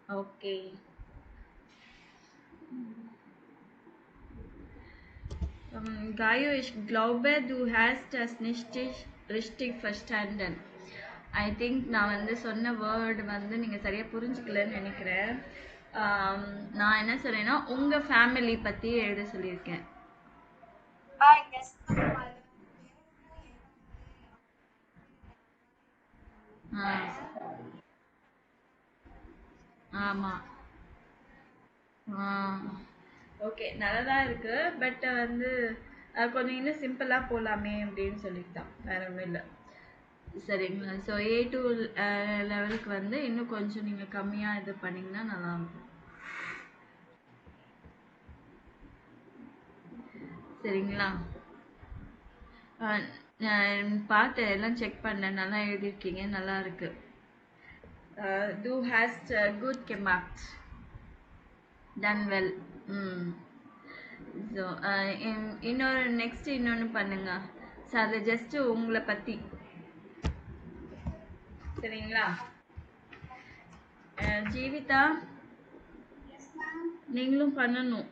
Okay. Gaio, ich glaube, du hast das nicht richtig verstanden. I think நான் வந்து சொன்ன word வந்து நீங்கள் சரியாக புரிஞ்சுக்கலன்னு நினைக்கிறேன். நான் என்ன சொன்னேன்னா உங்கள் ஃபேமிலி பற்றி எழுத சொல்லியிருக்கேன். ஆ ஆமாம். ஓகே, நல்லா தான் இருக்கு. பட் வந்து கொஞ்சம் இன்னும் சிம்பிளாக போகலாமே அப்படின்னு சொல்லிட்டு தான், வேற ஒன்றும் இல்லை. சரிங்களா? ஸோ A2 லெவலுக்கு வந்து இன்னும் கொஞ்சம் நீங்கள் கம்மியாக இது பண்ணிங்கன்னா நல்லாயிருக்கும். சரிங்களா? நான் பார்த்தேன், எல்லாம் செக் பண்ணேன், நல்லா எழுதியிருக்கீங்க, நல்லா இருக்கு. Du hast good gemacht. Done well. ம். ஸோ இன்னொரு நெக்ஸ்ட் இன்னொன்று பண்ணுங்க. ஸோ அது ஜஸ்ட்டு உங்களை பற்றி. சரிங்களா? ஜீவிதா, நீங்களும் பண்ணணும்.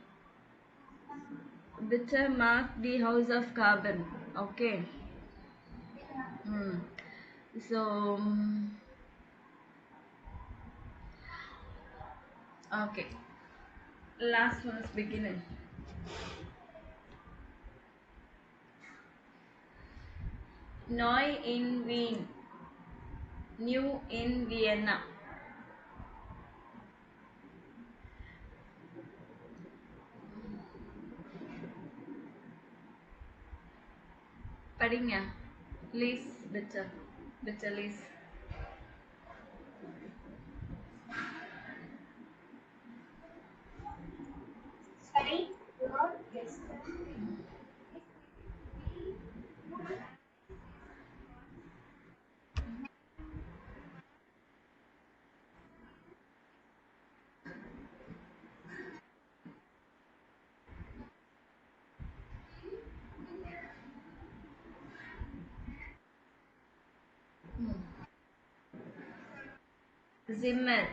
Bitte mark the house of carbon. Okay. So okay. Last one is beginning. Neu in Wien. New in Vienna. படிங்க. Please, bitte. Bitte, please. Zimmer.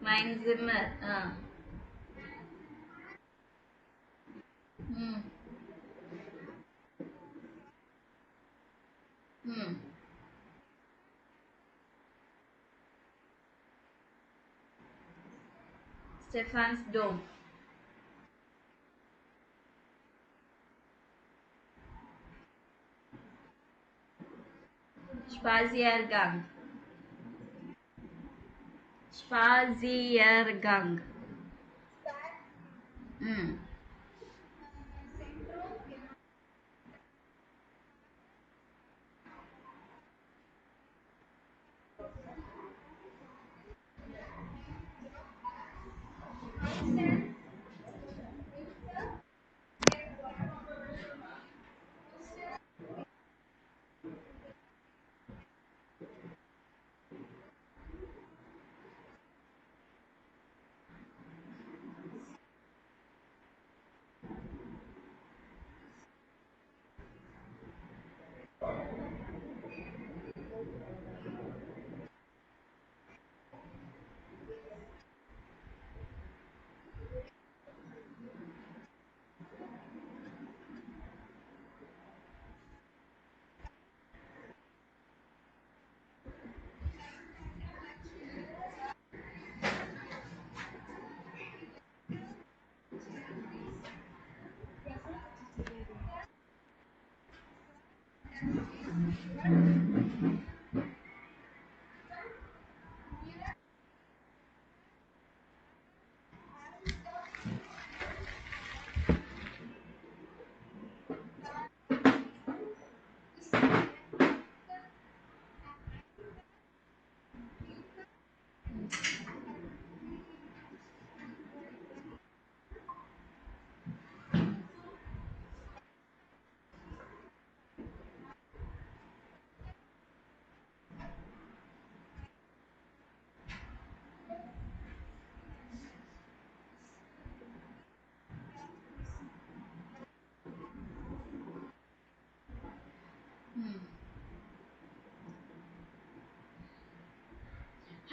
Mein Zimmer. Hmm. Hmm. Stephan's Dome. Spaziergang. Spaziergang. Hmm.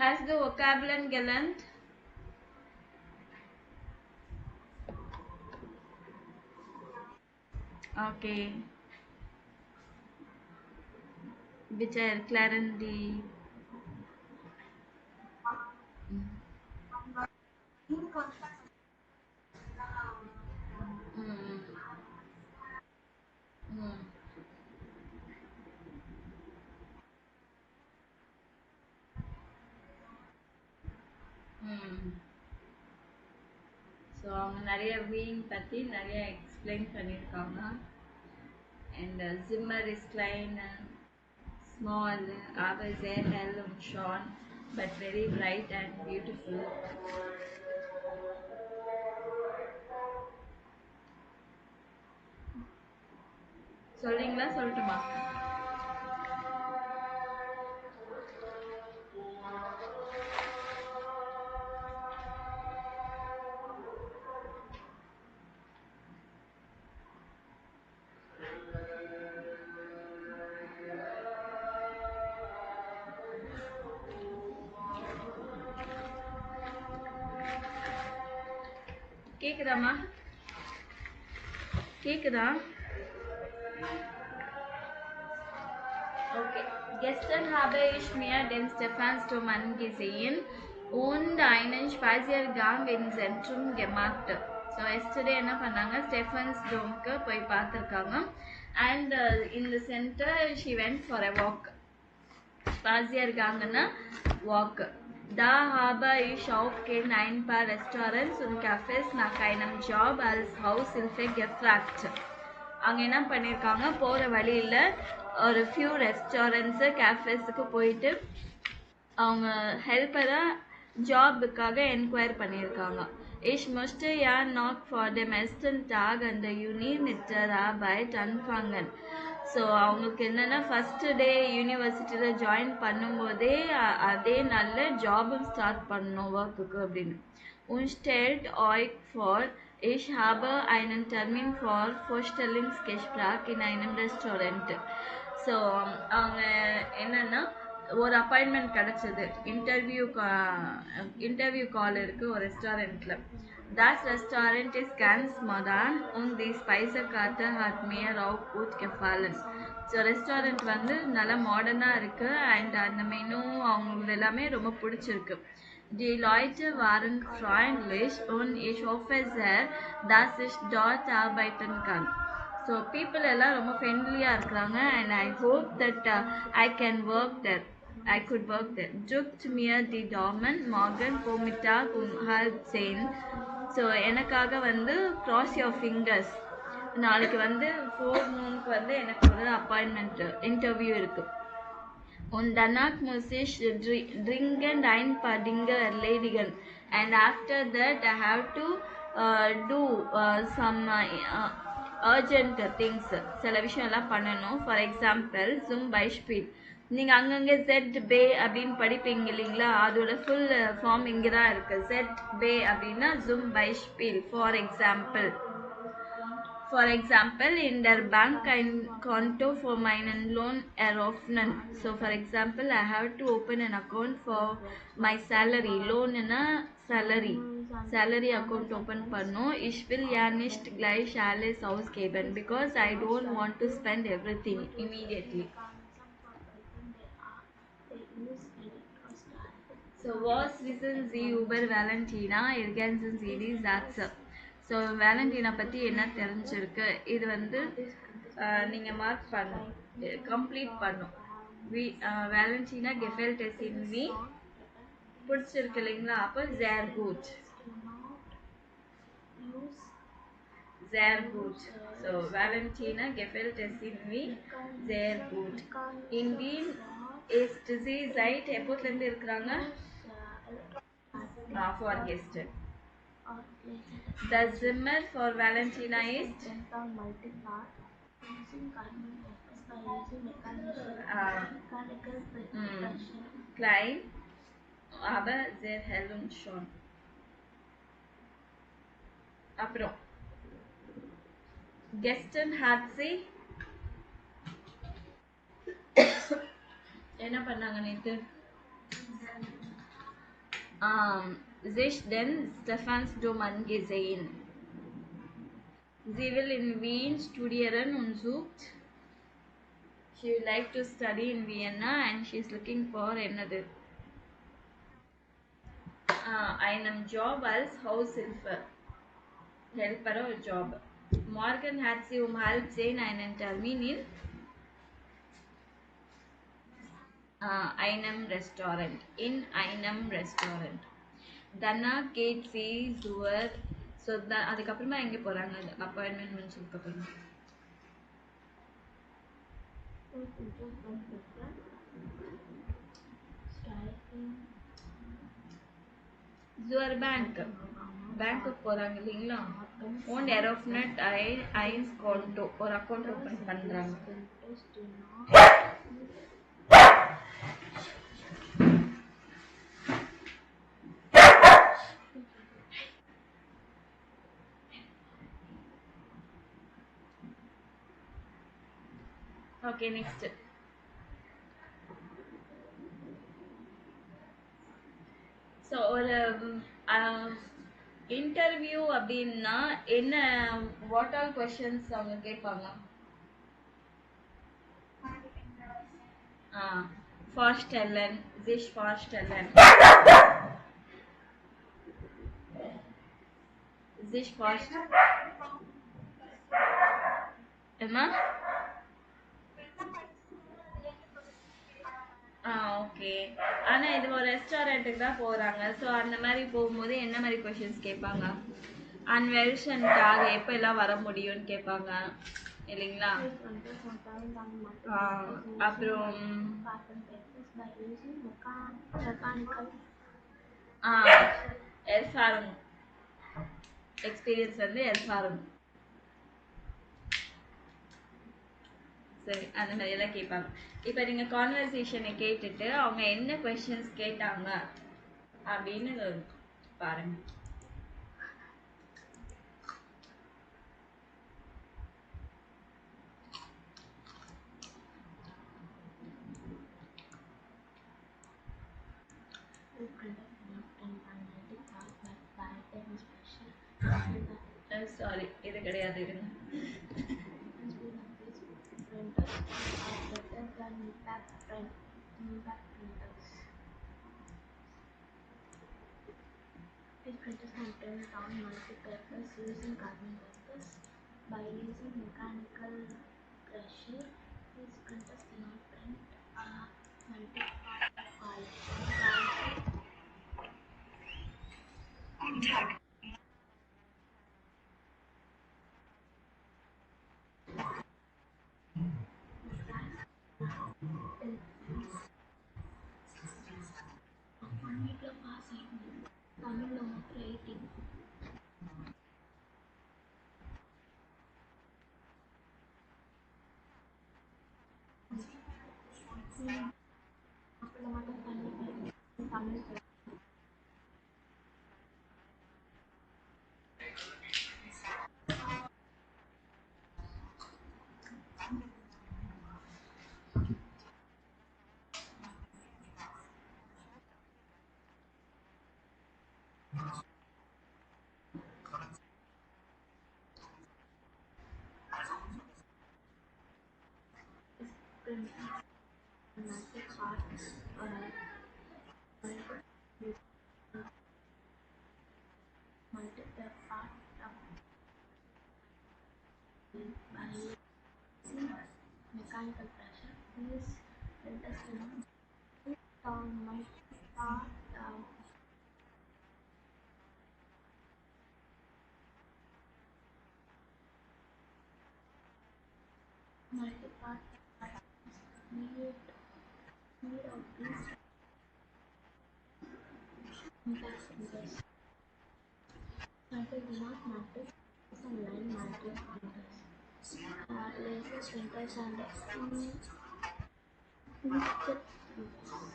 Hast du Vokabeln gelernt? Okay. Which are Clarendon. Mm. Mm. Mm. So அவங்க நிறைய வீண் பற்றி நிறைய explain பண்ணியிருக்காங்க. And Zimmer is klein, small, aber sehr hell und schön, but very bright and beautiful. சொல்றீங்களா சொல்லட்டுமா? கேக்குதாம்மா? கேக்குதா? Okay. Gestern habe ich mir den Stephansdom angesehen und einen Spaziergang im Zentrum gemacht. So yesterday என்ன பண்ணாங்க ஸ்டெஃபன்ஸ் டோம்க்கு போய் பார்த்துருக்காங்க. And in the center she went for a walk. Spaziergangனா walk. Da habe ich auch in ein paar Restaurants und Cafés nach einem Job als Haushilfe gefragt. அங்கே என்ன பண்ணியிருக்காங்க போகிற வழியில் ஒரு ஃபியூ ரெஸ்டாரண்ட்ஸு கேஃபேஸுக்கு போயிட்டு அவங்க ஹெல்ப்பராக ஜாபுக்காக என்கொயர் பண்ணியிருக்காங்க. Ich möchte ja noch vor dem ersten Tag an der Uni mit der Arbeit anfangen. So அவங்களுக்கு என்னென்னா ஃபஸ்ட்டு டே யூனிவர்சிட்டியில் ஜாயின் பண்ணும்போதே அதே நல்ல ஜாபும் ஸ்டார்ட் பண்ணணும் ஒர்க்குக்கு அப்படின்னு. Und stellt euch vor, ich habe einen Termin für Vorstellungsgespräch in einem Restaurant. So அவங்க என்னென்னா ஒரு அப்பாயின்மெண்ட் கிடச்சிது, இன்டர்வியூ கால் இருக்குது ஒரு ரெஸ்டாரண்ட்டில். Das Restaurant ist ganz modern und die Speisekarte hat mir auch gut gefallen. So restaurant வந்து நல்லா மாடர்னாக இருக்குது அண்ட் அந்த மெனு அவங்களுக்கு எல்லாமே ரொம்ப பிடிச்சிருக்கு. Die Leute waren freundlich und ich hoffe sehr, dass ich dort arbeiten kann. So people எல்லாம் ரொம்ப ஃப்ரெண்ட்லியாக இருக்கிறாங்க and I hope that I can work there. I could work there. Drückt mir die Daumen, morgen Vormittag um 9:30. So எனக்காக வந்து cross your fingers. நாளைக்கு வந்து 4 noonக்கு வந்து எனக்கு ஒரு அப்பாயின்மெண்ட் இன்டர்வியூ இருக்குது. Und danach muss ich dringend ein paar Dinge erledigen. And after that I have to do some urgent things. சில விஷயம்லாம் பண்ணணும். ஃபார் எக்ஸாம்பிள் zum Beispiel நீங்கள் அங்கங்கே ஜெட் பே அப்படின்னு படிப்பீங்க இல்லைங்களா, அதோட ஃபுல் ஃபார்ம் இங்கே தான் இருக்குது. ஜெட் பே அப்படின்னா zum Beispiel. For example, in der Bank ein Konto für meinen Lohn eröffnen. So for example, I have to open an account for my salary. Loan na salary account open பண்ணோம். Ich will ja nicht gleich alles ausgeben because I don't want to spend everything immediately. So was wissen Sie über Valentina? Ergänzen Sie die Sätze. So வேலண்டினா பற்றி என்ன தெரிஞ்சிருக்கு, இது வந்து நீங்கள் mark பண்ணணும், complete பண்ணும். வேலண்டினா gefällt es Ihnen wie பிடிச்சிருக்கு இல்லைங்களா, அப்போ sehr gut. So வேலண்டினா gefällt es Ihnen wie sehr gut. In Wien ist sie seit எப்போதுலேருந்து இருக்கிறாங்க? For guest. The Zimmer for Valentina is klein, aber sehr hell und schön. அப்புறம் gestern hat sie என்ன பண்ணாங்க நேற்று? sich den Stephansdom angesehen. Sie will in Wien studieren und sucht. She would like to study in Vienna and she is looking for another. Einem Job als Haushilfe. Helper or job. Morgen hat sie um 9:30 einen Termin in einem Restaurant. In einem Restaurant. Danach geht sie zur so அதுக்கப்புறமா எங்கே போகிறாங்க appointment முடிச்சதுக்கப்புறம் zur Bank பேங்க்குக்கு போகிறாங்க இல்லைங்களா own எரோஃப்னட் ஐன்ஸ் konto ஒரு account open பண்ணுறாங்க okay next so ஒரு இன்டர்வியூ அப்படின்னா என்ன வாட் ஆல் கொஷின்ஸ் அவங்க கேட்பாங்க vorstellen sich vorstellen sich vorstellen என்ன ஓகே ஆனால் இது ஒரு ரெஸ்டாரண்ட்டுக்கு தான் போகிறாங்க ஸோ அந்த மாதிரி போகும்போது என்ன மாதிரி கொஷின்ஸ் கேட்பாங்க அன்வெல்ஷன் டாக் எப்போ எல்லாம் வர முடியும்னு கேட்பாங்க இல்லைங்களா அப்புறம் எல்ஃபாரம் எக்ஸ்பீரியன்ஸ் வந்து எல்ஃபாரம் சரி அந்த மாதிரி எல்லாம் கேட்பாங்க இப்போ நீங்கள் கான்வர்சேஷனை கேட்டுட்டு அவங்க என்ன கொஷின்ஸ் கேட்டாங்க அப்படின்னு பாருங்க சாரி இது கிடையாது இருங்க These printers can print down multi-purpose using carbon papers by using mechanical pressure. These printers cannot print multi-part files. Mechanical pressure. These printers cannot down multi-part multi-part need of these impact printers. Multi do not matrix and line matrix printers. Laser printers and inkjet printers.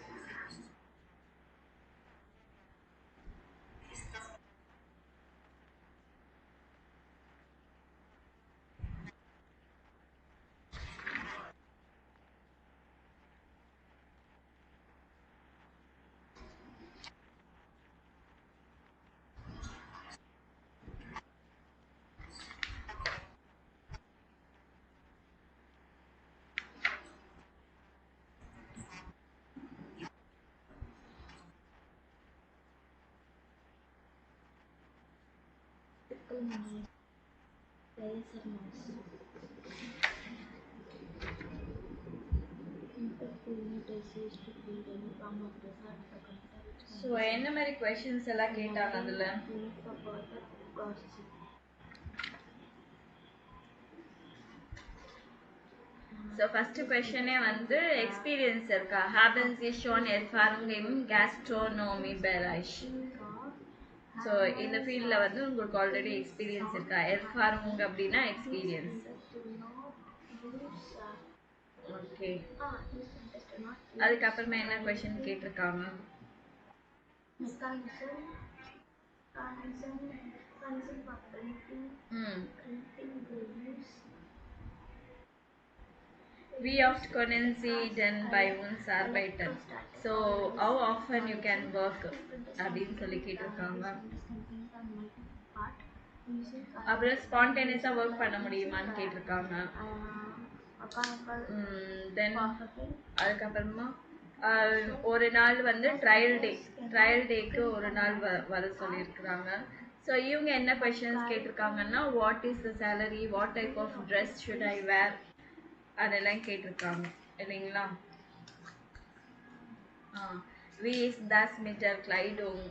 simple noise, laser noise. Input unit is used to read any form of desired for computer which can so என்ன மாதிரி questions எல்லாம் கேட்டாங்க அதில்? unit for further processing. So first கொஷனே வந்து experience இருக்கா? haben Sie schon Erfahrung im Gastronomiebereich? So இந்த ஃபீல்டில் வந்து உங்களுக்கு ஆல்ரெடி எக்ஸ்பீரியன்ஸ் இருக்கா? Erfahrung அப்படின்னா எக்ஸ்பீரியன்ஸ். ஓகே, அதுக்கப்புறமா என்ன கொஷின் கேட்டிருக்காங்க? Wie oft können Sie denn bei uns arbeiten? So how often you can work? அப்படின்னு சொல்லி கேட்டிருக்காங்க. அப்புறம் ஸ்பான்டேனியஸாக ஒர்க் பண்ண முடியுமான்னு கேட்டிருக்காங்க. தென் அதுக்கப்புறமா ஒரு நாள் வந்து ட்ரையல் டேக்கு ஒரு நாள் வர சொல்லியிருக்கிறாங்க. ஸோ இவங்க என்ன கொஷின்ஸ் கேட்டிருக்காங்கன்னா, what is the salary, what type of dress should I wear, அதெல்லாம் கேட்டிருக்காங்க இல்லைங்களா? Wie ist das mit der Kleidung?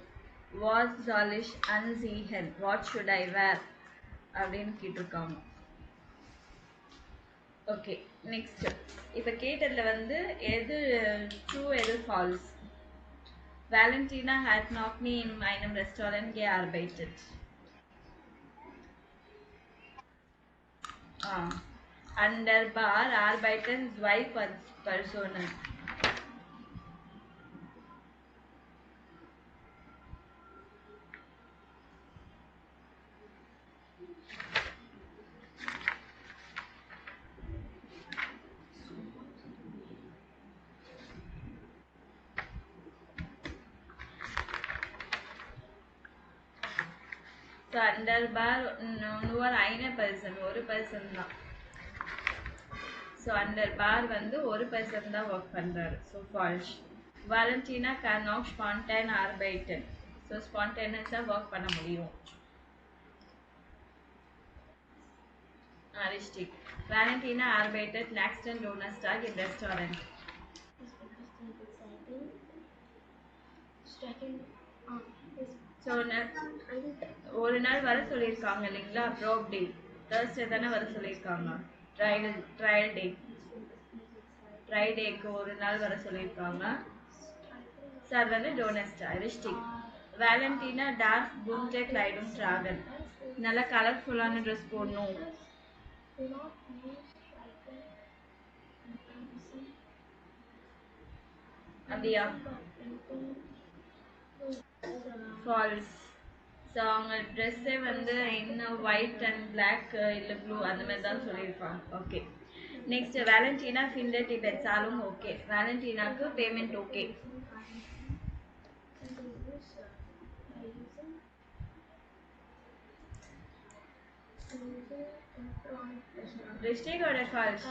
Was soll ich anziehen? What should I wear? அப்படின்னு கேட்டிருக்காங்க. ஓகே, நெக்ஸ்ட் இப்போ கேட்டதில் வந்து எது ட்ரூ எது falls? Valentina hat noch nie in meinem Restaurant gearbeitet. An der Bar arbeiten 2 Personen. So under bar nur eine person, ஒரு person தான். So under bar வந்து ஒரு person தான் ஒர்க் பண்ணுறாரு. So false. Valentina can auch spontan arbeiten. So ஸ்பான்டேனியஸாக work பண்ண முடியும். Richtig. Valentina arbeitet nächsten Donnerstag im Restaurant. So ஒரு நாள் வர சொல்லியிருக்காங்க இல்லைங்களா? ப்ரோப் டே தேர்ஸ்டே தானே வர சொல்லியிருக்காங்க. ட்ரையல் டேக்கு ஒரு நாள் வர சொல்லியிருக்காங்க. சார் வந்து டோனஸ்டா ரிஸ்டிக். வேலண்டினா டார்க் bunte Kleidung tragen. நல்லா கலர்ஃபுல்லான ட்ரெஸ் போடணும். அப்படியா? ஃபால்ஸ். ஸோ அவங்க ட்ரெஸ்ஸே வந்து இன்னும் ஒயிட் அண்ட் பிளாக் இல்லை ப்ளூ அந்த மாதிரி தான் சொல்லியிருப்பாங்க. Okay, next Valentina findet die Bezahlung okay. வேலண்டினாக்கு பேமெண்ட் ஓகே. ரிஸ்டிக் or ஃபால்ஸ்?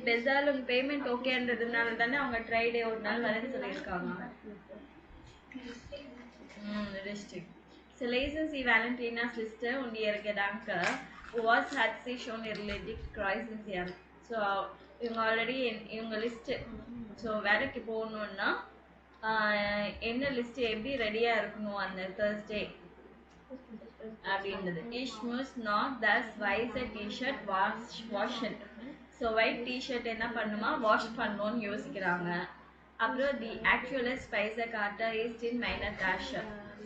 பெசாலும் பேமெண்ட் ஓகேன்றதுனால தானே அவங்க ட்ரைடே ஒரு நாள் வரேன்னு சொல்லியிருக்காங்க. Richtig. So lesen Sie Valentinas Liste und ihre Gedanken. Was hat sie schon erledigt? Kreuzen Sie an. So இவங்க ஆல்ரெடி இவங்க லிஸ்ட்டு. ஸோ வேலைக்கு போகணுன்னா என்ன லிஸ்ட்டு எப்படி ரெடியாக இருக்கணும் அந்த தேர்ஸ்டே அப்படின்றது. Ich muss noch das weiße T-Shirt waschen. So white T-shirt என்ன பண்ணுமா வாஷ் பண்ணணும்னு யோசிக்கிறாங்க. அப்புறம் தி ஆக்சுவல் ஸ்பைஸை காட்ட ஈஸ்ட் இன் மைனர் டேஷ்.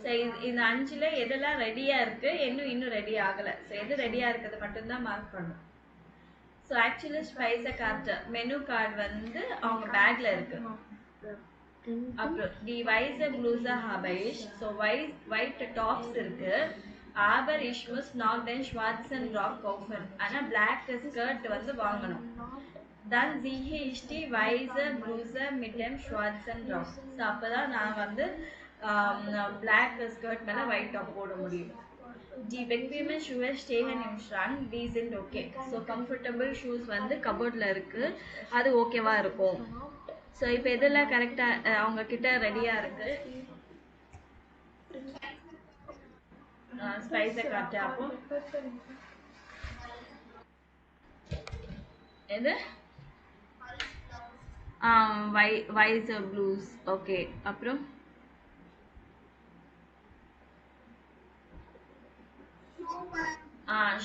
ஸோ இந்த 5ல் எதெல்லாம் ரெடியாக இருக்குது, இன்னும் ரெடி ஆகலை. ஸோ எது ரெடியாக இருக்கிறது மட்டும்தான் மார்க் பண்ணும். ஸோ ஆக்சுவலி ஸ்பைஸை காட்ட மெனு கார்டு வந்து அவங்க பேக்கில் இருக்குது. அப்புறம் தி வைஸை ப்ளூஸா ஹாபைஷ். ஸோ ஒயிட் டாப்ஸ் இருக்குது. Aber ich muss noch den schwarzen Rock kaufen. ஆனால் black skirt வந்து வாங்கணும். Dann ziehe ich die weiße Bluse mit dem schwarzen Rock. So அப்போ தான் நான் வந்து black skirt மேலே white top போட முடியும். Die bequeme Schuhe stehen im Schrank, die sind okay. So comfortable shoes வந்து கபோர்ட்ல இருக்கு, அது ஓகேவா இருக்கும். ஸோ இப்போ இதெல்லாம் கரெக்டாக அவங்க கிட்ட ரெடியா இருக்கு. ஸ்பைஸை காட்டு அப்போ எது வைசர் ப்ளூஸ் ஓகே. அப்புறம்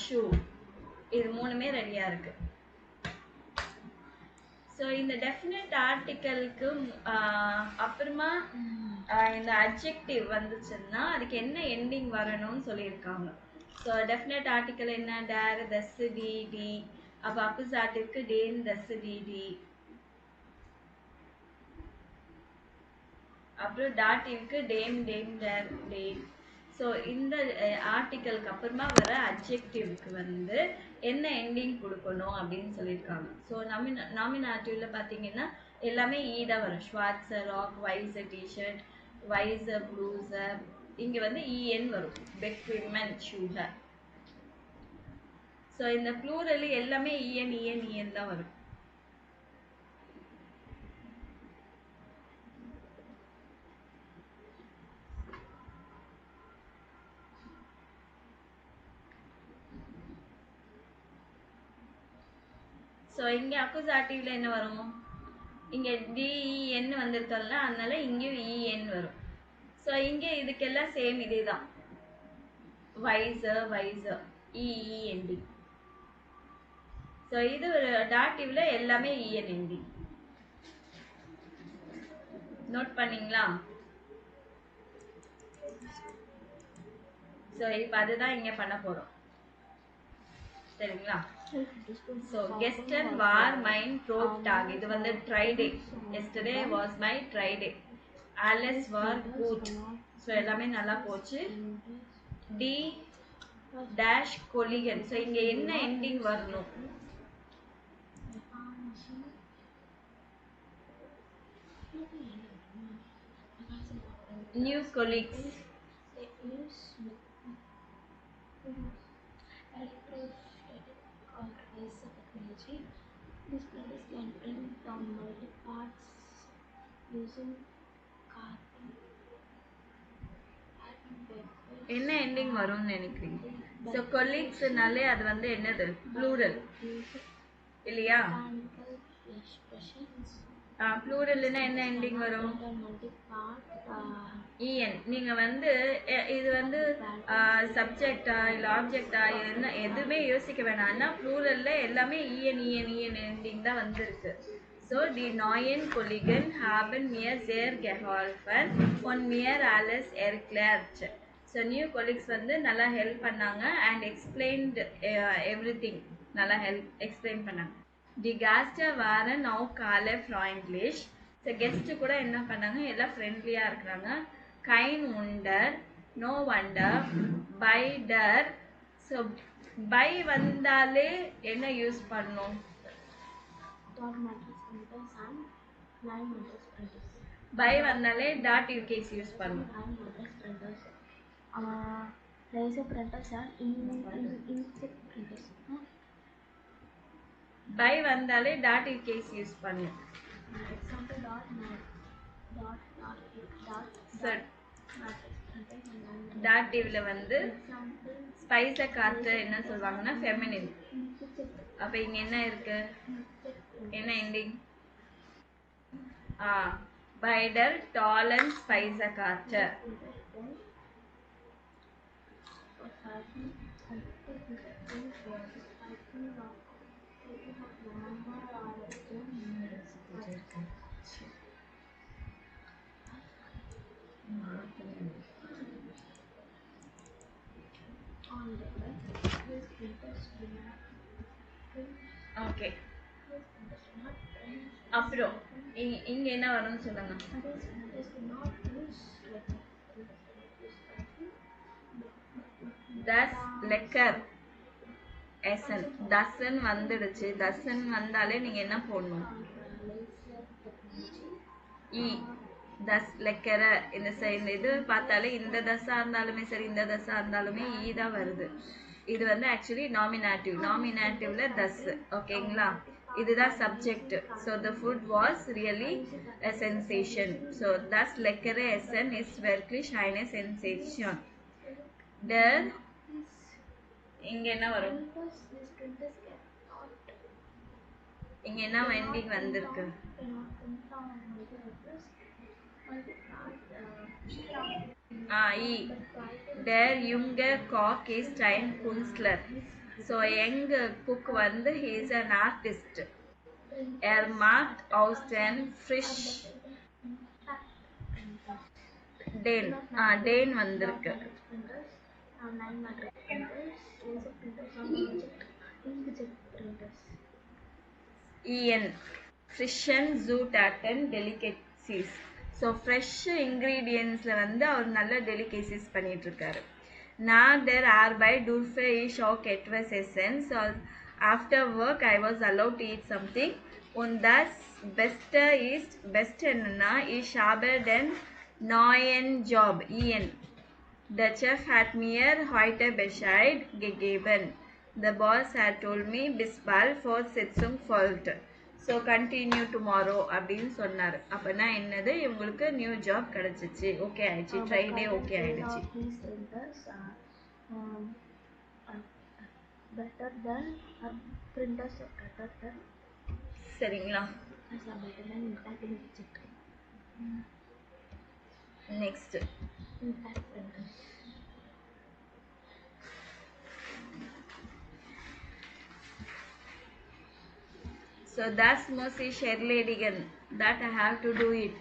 ஷூ, இது மூணுமே ரெடியா இருக்கு. ஸோ இந்த டெஃபினட் ஆர்டிக்கலுக்கு அப்புறமா இந்த அட்ஜெக்டிவ் வந்துச்சுன்னா அதுக்கு என்ன எண்டிங் வரணும்னு சொல்லியிருக்காங்க. ஸோ டெஃபினட் ஆர்டிக்கல் என்ன, டேர், தஸ், டி, டி. அப்போ அக்குசாட்டிவ்க்கு டேன், தஸ், டி, டி. அப்புறம் டாட்டிவ்க்கு டேம், டேம், டேர், டேம். ஸோ இந்த ஆர்டிக்கலுக்கு அப்புறமா வர அட்ஜெக்டிவ்க்கு வந்து என்ன எண்டிங் கொடுக்கணும் அப்படின்னு சொல்லியிருக்காங்க. ஸோ நாமினாட்டிவ்ல பார்த்தீங்கன்னா எல்லாமே தான் வரும். ஷ்வாட்ஸர் ராக், வைஸர் டிஷர்ட், வைஸர் ப்ளூஸர். இங்கே வந்து இஎன் வரும், பெக்விமன் ஷூஹர். ஸோ இந்த ப்ளூரல் எல்லாமே இஎன் தான் வரும். ஸோ இங்கே அக்குசாட்டிவ்ல என்ன வரும், இங்கே டிஇஎன் வந்திருக்கல, அதனால இங்கேயும் இஎன் வரும். ஸோ இங்கே இதுக்கெல்லாம் சேம் இதே தான், வைசர் இஇஎன்டி. ஸோ இது டாட்டிவ்ல எல்லாமே இஎன்என்டி. நோட் பண்ணீங்களா? ஸோ இப்போ அதுதான் இங்கே பண்ண போகிறோம், சரிங்களா? ஸோ கெஸ்டன் வார் மைன் ப்ரோப் டாக், இது வந்து ட்ரைடே. Yesterday was my trial day. ஆலிஸ் வார் குட், ஸோ எல்லாமே நல்லா போச்சு. டி டேஷ் கொலிகன், ஸோ இங்கே என்ன எண்டிங் வரணும், new colleagues. This process can print down multiple parts using carbon என்ன எண்டிங் வரும்னு நினைக்கிறீங்க? ஸோ கொலீக்ஸ்னாலே அது வந்து என்னது, ப்ளூரல் இல்லையா? ப்ளூரல்னா என்ன எண்டிங் வரும், இஎன். நீங்கள் வந்து இது வந்து சப்ஜெக்டா இல்லை ஆப்ஜெக்டா என்ன எதுவுமே யோசிக்க வேணாம். ஆனால் ப்ளூரலில் எல்லாமே இஎன் எண்டிங் தான் வந்திருக்கு. ஸோ டி நாயன் கொலிகன் ஹாபன் மியர் சேர் கெஹால்ஃபன் ஒன் மியர் ஆலஸ் எர்க்லேர்ச். ஸோ நியூ கொலீக்ஸ் வந்து நல்லா ஹெல்ப் பண்ணாங்க அண்ட் எக்ஸ்பிளைன்ட் எவ்ரிதிங், நல்லா எக்ஸ்பிளைன் பண்ணாங்க. தி கேஸ்டர் வார நவ் காலே ஃப்ராய்ங்கிலிஷ். ஸோ கெஸ்ட்டு கூட என்ன பண்ணாங்க, எல்லாம் ஃப்ரெண்ட்லியாக இருக்கிறாங்க. கைன் உண்டர், நோ வண்டர், பைடர். ஸோ பை வந்தாலே என்ன யூஸ் பண்ணணும், பை வந்தாலே டாட்டிவ் கேஸ் யூஸ் பண்ணணும். பை வந்தாலே டாட்டிவ் கேஸ் யூஸ் பண்ணணும். டாட்டிவ்ல வந்து ஸ்பைஸை காற்று என்ன சொல்லுவாங்கன்னா ஃபெமினின். அப்போ இங்கே என்ன இருக்கு, என்ன எண்டிங், பைடர் டாலன் ஸ்பைஸை காற்று. ஓகே, அப்புறம் இங்க என்ன வரும்னு சொல்லுங்க. தஸ் லெக்கர் எசன், தசன் வந்துடுச்சு. தசன் வந்தாலே நீங்க என்ன போடணும், இ தஸ் லெக்கர இந்த இது பார்த்தாலே இந்த தசா இருந்தாலுமே சரி இந்த தசா இருந்தாலுமே ஈ தான் வருது. இது வந்து ஆக்சுவலி நாமினேட்டிவ்ல தஸ். ஓகேங்களா, இதுதான் subject. So the food was really a sensation. So thus lekkere essen is wirklich eine sensation. Der இங்க என்ன வரும்? இங்க என்ன வெண்டிங் வந்திருக்கு? Der junge Koch ist ein Künstler. So young cook வந்து he is an artist. Er macht aus den frisch Den வந்திருக்கு. En frischen Zutaten delicacies. So fresh இன்க்ரீடியன்ஸில் வந்து அவர் நல்ல டெலிகேசிஸ் பண்ணிட்டு இருக்காரு. நான் der Arbeit durfte ich auch etwas essen. So after work I was allowed to eat something. Und das Beste என்னன்னா ich habe den neuen Job en. The chef had mir heute Bescheid gegeben. The boss had told me bis bald for Sitzung folgt. So continue tomorrow அப்படின்னு சொன்னார். அப்பனா என்னது, இவங்களுக்கு new job கிடைச்சிச்சு, okay ஆயிடுச்சு, ட்ரைடே okay ஆயிடுச்சு. சரிங்களா, next So das muss ich erledigen. That I have to do it.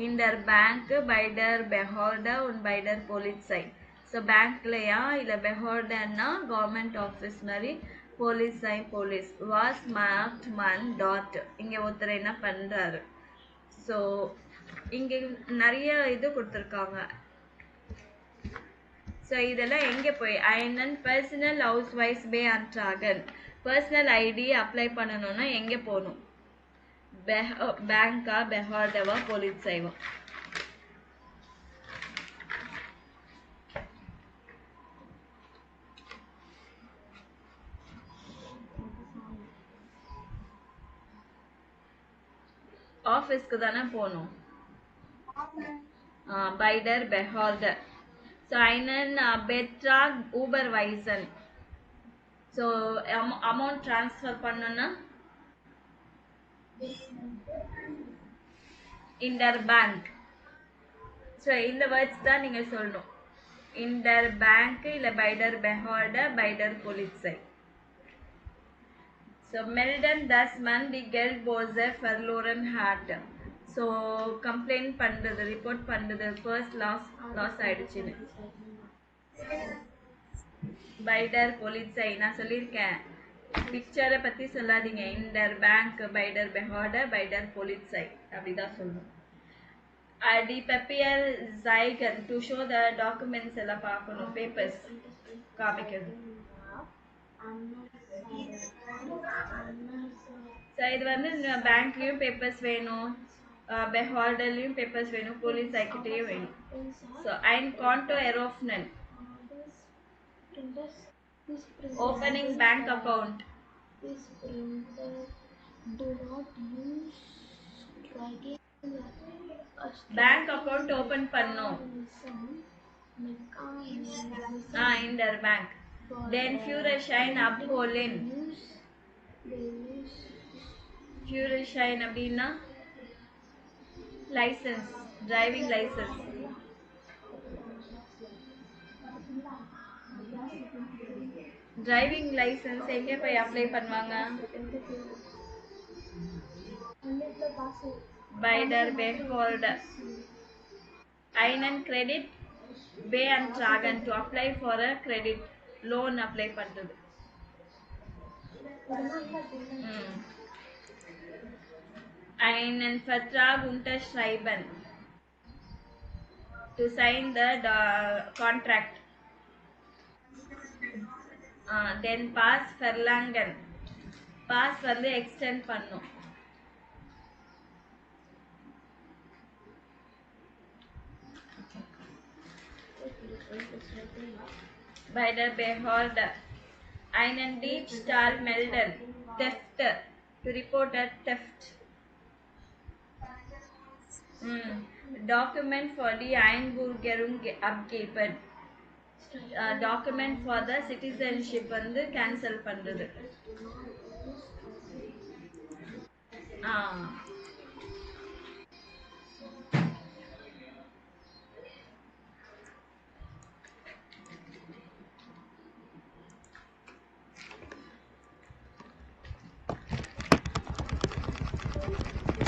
In der Bank, bei der Behörde und bei der Polizei. So bankலயா இல்ல Behördeன்னா government office மாதிரி, Polizei police. Was marked man dot. இங்க ஒருத்தர் என்ன பண்றாரு. So இங்க நிறைய இது கொடுத்திருக்காங்க. ஸோ இதெல்லாம் எங்கே போய் einen personal Ausweis beantragen. Personal ID apply பண்ணணும்னா எங்கே போகணும்? பேங்கா, பெஹார்டவா, போலீஸைவா? ஆஃபீஸ்க்கு தானே போகணும். bei der Behörde. So einen Betrag überweisen. So amount transfer பண்ணனும்னா in der Bank. So இந்த வேர்ட்ஸ் தான் நீங்க சொல்லணும். in der Bank இல்ல bei der Behörde, bei der Polizei. So melden dass man die Geldbörse verloren hat. So complaint பண்றது, report பண்றது, first loss ஆயிடுச்சுன்னு. பைடர் போலீஸை நான் சொல்லியிருக்கேன், பிக்சரை பற்றி சொல்லாதீங்க. இண்டர் பேங்க், பைடர் பெஹார்டர், பைடர் போலீஸை அப்படிதான் சொல்லணும். டி பெப்பியர் ஜைகன் டு ஷோ த டாக்குமெண்ட்ஸ் எல்லாம் பார்க்கணும், பேப்பர்ஸ் காமிக்கிறது. ஸோ இது வந்து பேங்க்லேயும் பேப்பர்ஸ் வேணும், பெஹார்டர்லேயும் பேப்பர்ஸ் வேணும், போலீஸ் ஐக்கிட்டையும் வேணும். So ein Konto eröffnen. Opening bank account. Bank account open பண்ணனும். In der Bank. Den Führerschein abholen. Führerschein அப்படின்னா licence, driving licence. Driving licence எங்கே போய் அப்ளை பண்ணுவாங்க? Bei der Behörde. Einen Credit beantragen to apply for a credit loan apply பண்றது. Einen Vertrag unterschreiben. To sign the contract. Then pass verlangen. Pass வந்து extend பண்ணும். It's written up. By the Beholder. Einen Diebstahl melden. Theft. To report a theft. Document for die Einbürgerung abgeben. Document for the citizenship வந்து cancel பண்றது.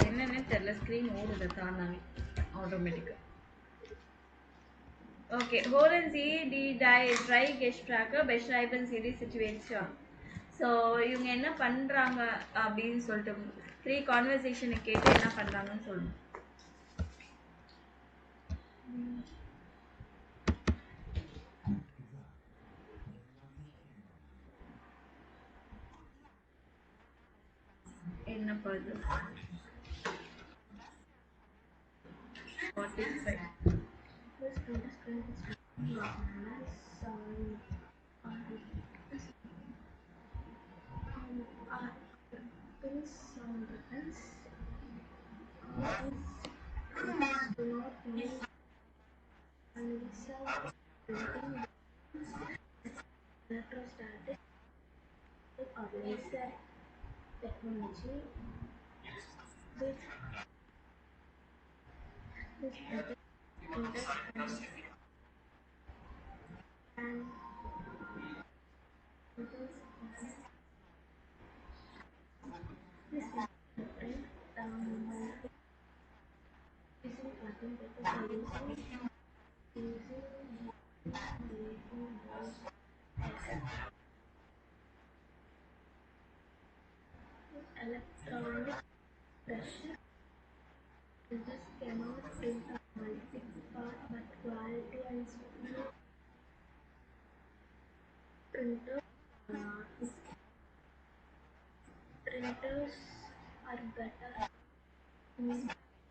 என்னன்னே தெரியல, screen ஓடுது தானாவே ஆட்டோமேட்டிக்காக. Okay, holen Sie die drei Gespräche beschreiben Sie die Situation. So இவங்க என்ன பண்ணுறாங்க அப்படின்னு சொல்லிட்டு 3 கான்வர்சேஷனை கேட்டு என்ன பண்ணுறாங்கன்னு சொல்லணும். என்ன பண்ணுது 45. Electrostatic or laser technology with this and this print down by using cutting paper solution using electronic pressure. Printers cannot print a multi-part but quality and speed. Printers are better.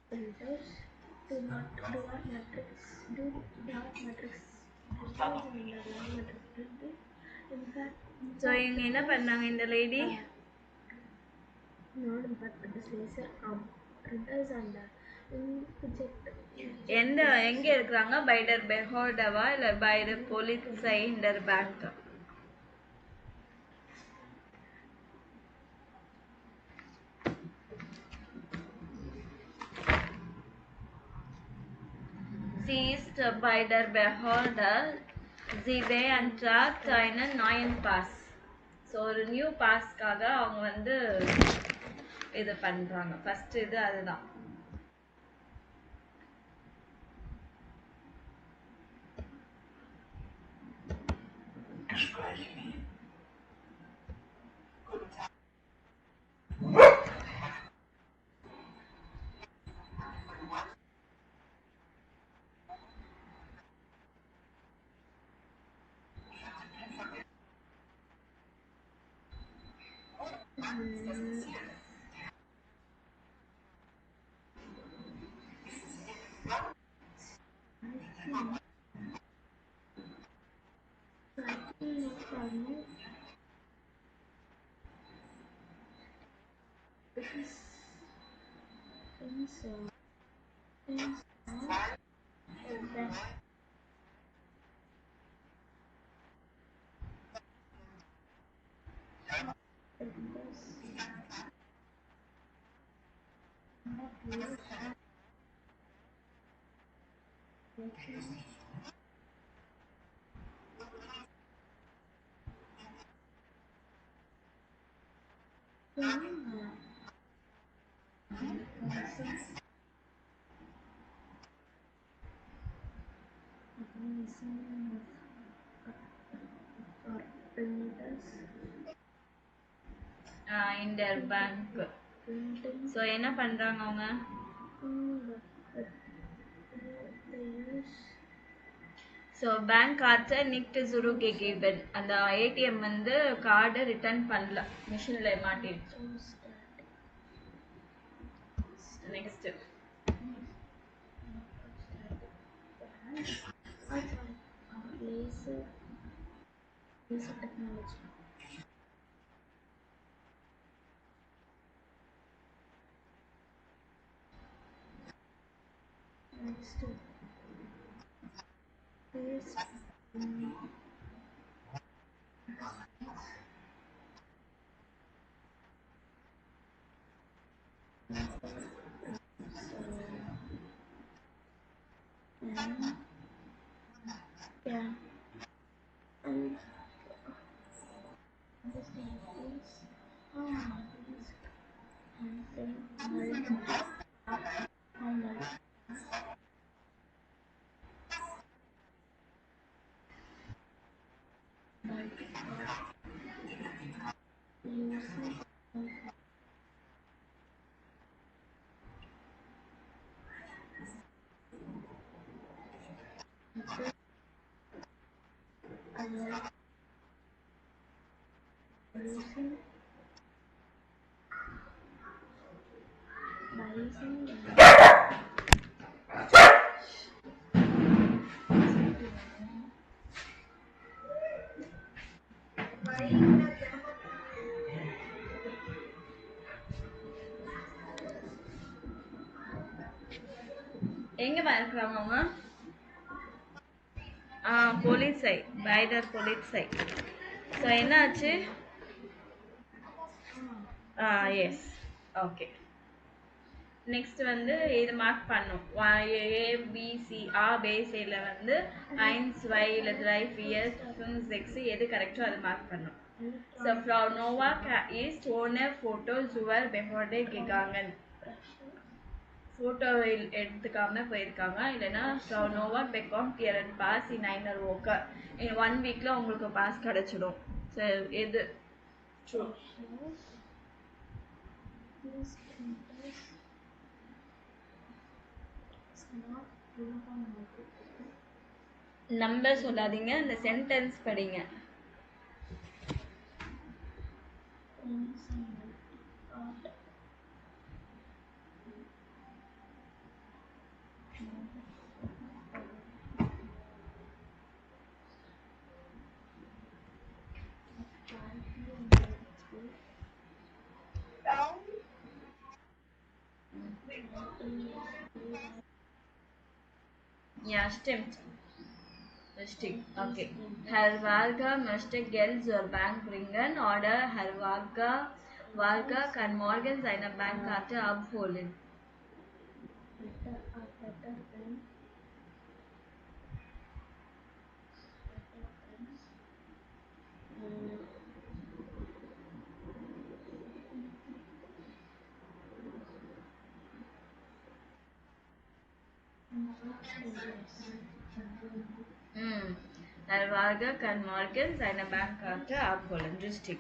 Printers do not matrix printing. In fact, so இவங்க என்ன பண்ணாங்க இந்த lady? not in fact but this laser printers and எங்க இருக்கிறாங்க? பைடர் பெஹோல்டவா இல்ல பைடர் போலீஸை inter bank? Seized by der Beholder, sie beantragt einen neuen Pass. So ஒரு new பாஸ்க்காக அவங்க வந்து இது பண்றாங்க. ஃபர்ஸ்ட் இது அதுதான். Inter bank. ஸோ என்ன பண்றாங்க அவங்க? ஸோ பேங்க் கார்டை நிக்ட் zurückgegeben. அந்த ஏடிஎம் வந்து கார்டை ரிட்டர்ன் பண்ணல, மிஷின்ல மாட்டிடுச்சு. Next Basic technology. Next, space. And yeah, and this is and then using using by using எங்க இருக்கிறாங்க அவங்க? போலீஸ் சை பைடர் போலீஸ் சை. ஸோ என்னாச்சு? Yes, okay. நெக்ஸ்ட் வந்து இது மார்க் பண்ணும். ஏபிசி பேஸில் வந்து 1, 2 இல்லை 3, 4, 5, 6 எது கரெக்டோ அது மார்க் பண்ணும். So Frau Novak ist ohne Foto zur Behörde gegangen. Photo எடுத்துக்காம போயிருக்காங்க. இல்லைன்னா Frau Novak bekommt ihren Pass in einer Woche. in 1 வீக்ல உங்களுக்கு பாஸ் கிடைச்சிடும். ஸோ எது ட்ரூ? நம்பர் சொல்லாதீங்க, இந்த சென்டென்ஸ் படிங்க. Ja, stimmt. Richtig, okay. Herr Varga möchte Geld zur Bank bringen oder Herr Varga kann morgen seine Bankkarte abholen. Herr Varga kann morgen seine Bankkarte abholen. Richtig.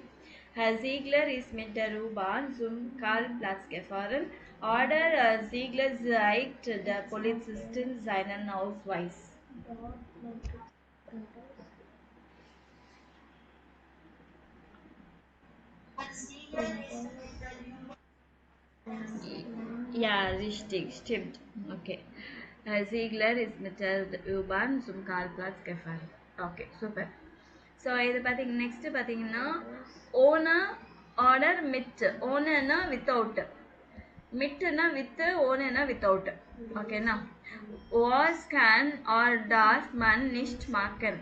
Herr Ziegler ist mit der U-Bahn zum Karlplatz gefahren. Oder Ziegler zeigt der Polizistin seinen Ausweis. Ja, richtig, stimmt. Okay. Herr Ziegler ist mit der U-Bahn zum Karlplatz gefahren. Okay, super. So இது பார்த்தீங்க next பார்த்தீங்கன்னா ஓனா ஆர்டர் மிட். ஓனா without, மிட்டுனா with, ஓனா without. ஓகேண்ணா. வாஸ் கேன் ஆர் டாஸ் மன் நிஷ்ட் மாக்கன்.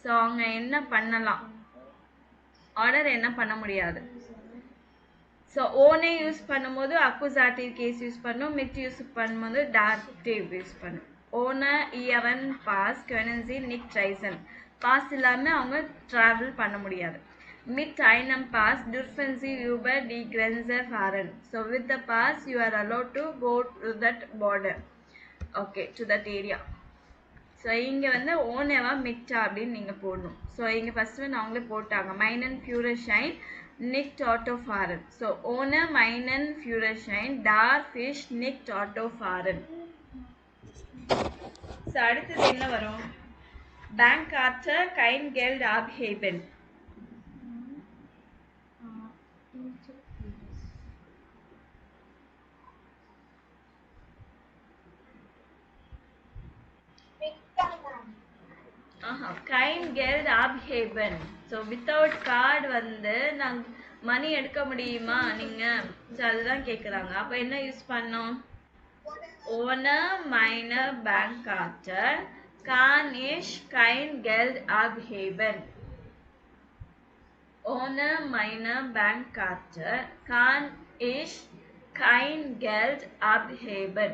ஸோ அவங்க என்ன பண்ணலாம், ஆர்டர் என்ன பண்ண முடியாது. ஸோ ஓனே யூஸ் பண்ணும்போது அக்குசாட்டிவ் கேஸ் யூஸ் பண்ணும், மிட் யூஸ் பண்ணும்போது டாட்டிவ் யூஸ் பண்ணும். ஓனா இயவன் பாஸ் können sie nicht reisen. பாஸ் இல்லாமல் அவங்க ட்ராவல் பண்ண முடியாது. mit einem pass dürfen sie über die Grenze fahren. So with the pass you are allowed to go to that border. Okay, to that area. So இங்கே வந்து ஓனேவா மிட்டா அப்படின்னு நீங்கள் போடணும். ஸோ இங்கே ஃபஸ்ட்டு வந்து அவங்களே போட்டாங்க மைனன் ஃபியூரஷைன் நிக்ட் ஆட்டோ ஃபாரன். ஸோ ஓனர் மைனன் ஃபியூரஷைன் டார் fish nicked auto ஃபாரன். So அடுத்தது என்ன வரும்? பேங்க் ஆர்டர் கைன் guilt ஆப்ஹேபன். kein Geld abheben. So without card வந்து நான் மணி எடுக்க முடியுமா நீங்க? So அதுதான் கேக்குறாங்க. அப்ப என்ன யூஸ் பண்ணோம்? Ohne meine Bankkarte kann ich kein Geld abheben. Ohne meine Bankkarte kann ich kein Geld abheben.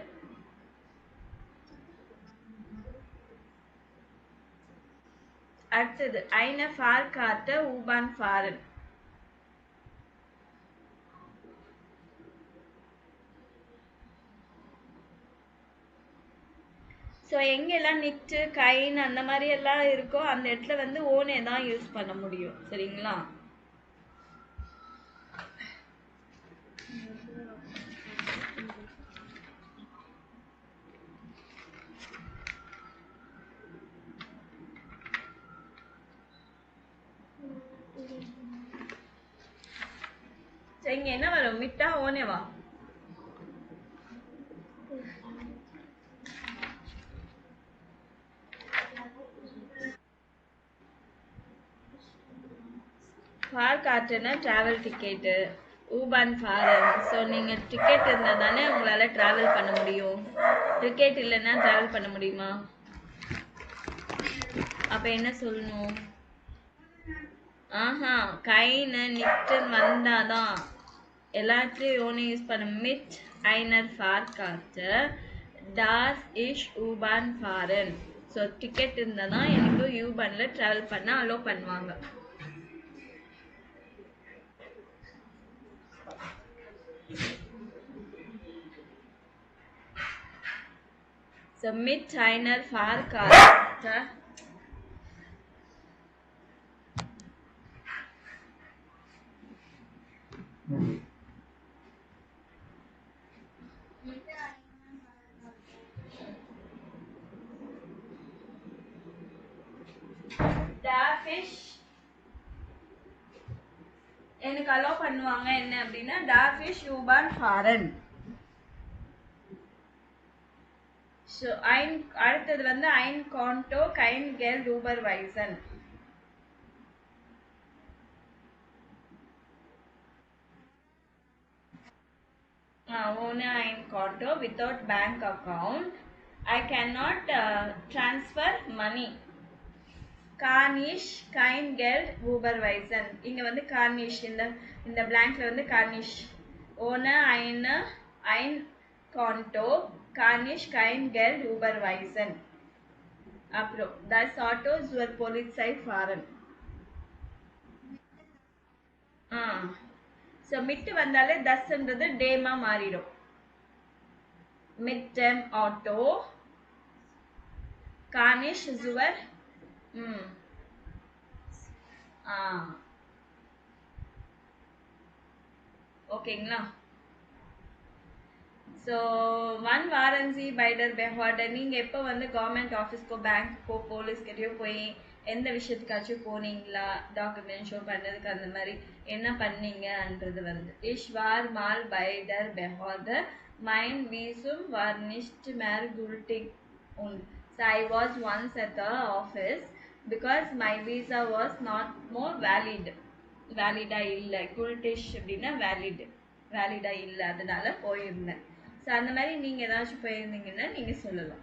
அடுத்தது eine Fahrkarte U-Bahn fahren. So எங்கெல்லாம் நிட்டு கைன் அந்த மாதிரி எல்லாம் இருக்கோ அந்த இடத்துல வந்து ஓனே தான் யூஸ் பண்ண முடியும். சரிங்களா? இங்க என்ன வரும்? மிட்டா ஓனேவா? கார்டுனா டிராவல் டிக்கெட்டு, ஊபான் ஃபாரன். ஸோ நீங்கள் டிக்கெட் இருந்தால் தானே உங்களால் ட்ராவல் பண்ண முடியும். டிக்கெட் இல்லைன்னா ட்ராவல் பண்ண முடியுமா? அப்போ என்ன சொல்லணும்? கைன்னு நிட்டுன்னு வந்தாதான் எல்லாத்தையும் ஓனே யூஸ் பண்ண. மிட் ஐனர் ஃபார்கார்ட்டு டாஸ் இஷ் ஊபான் ஃபாரன். ஸோ டிக்கெட் இருந்தால் தான் எனக்கு யூபானில் ட்ராவல் பண்ண அலோவ் பண்ணுவாங்க. So mit einer Fahrkarte darf ich எனக்கு அலோவ் பண்ணுவாங்க என்ன அப்படின்னா darf ich U-Bahn fahren. So அடுத்தது வந்து ein Konto kein Geld überweisen. Ohne ein Konto, without bank account, I cannot transfer money. Kann ich kein Geld überweisen. இங்க வந்து kann ich இந்த blankல வந்து kann ich. Ohne ein Konto kann ich kein Geld überweisen. அப்புறம் das Auto zur Polizei fahren. So Mittu வந்தாலே தஸ்ன்றது டேமா மாறிடும். mit dem Auto kann ich zur ஓகேங்களா? So ஒன் வாரன்சி பைடர் பெஹார்டர். நீங்கள் எப்போ வந்து கவர்மெண்ட் ஆஃபீஸ்க்கோ பேங்க்கோ போலீஸ்கிட்டயோ போய் எந்த விஷயத்துக்காச்சும் போனீங்களா, டாக்குமெண்ட் ஷோ பண்ணதுக்கு அந்த மாதிரி என்ன பண்ணீங்கன்றது வந்து ich war mal bei der Behörde, mein Visum war nicht mehr gültig und so I was once at the office because my visa was not more valid. வேலிடா இல்லை, குல்டிஷ் அப்படின்னா வேலிடா இல்லை, அதனால போயிருந்தேன். ஸோ அந்த மாதிரி நீங்கள் ஏதாச்சும் போயிருந்தீங்கன்னா நீங்கள் சொல்லலாம்.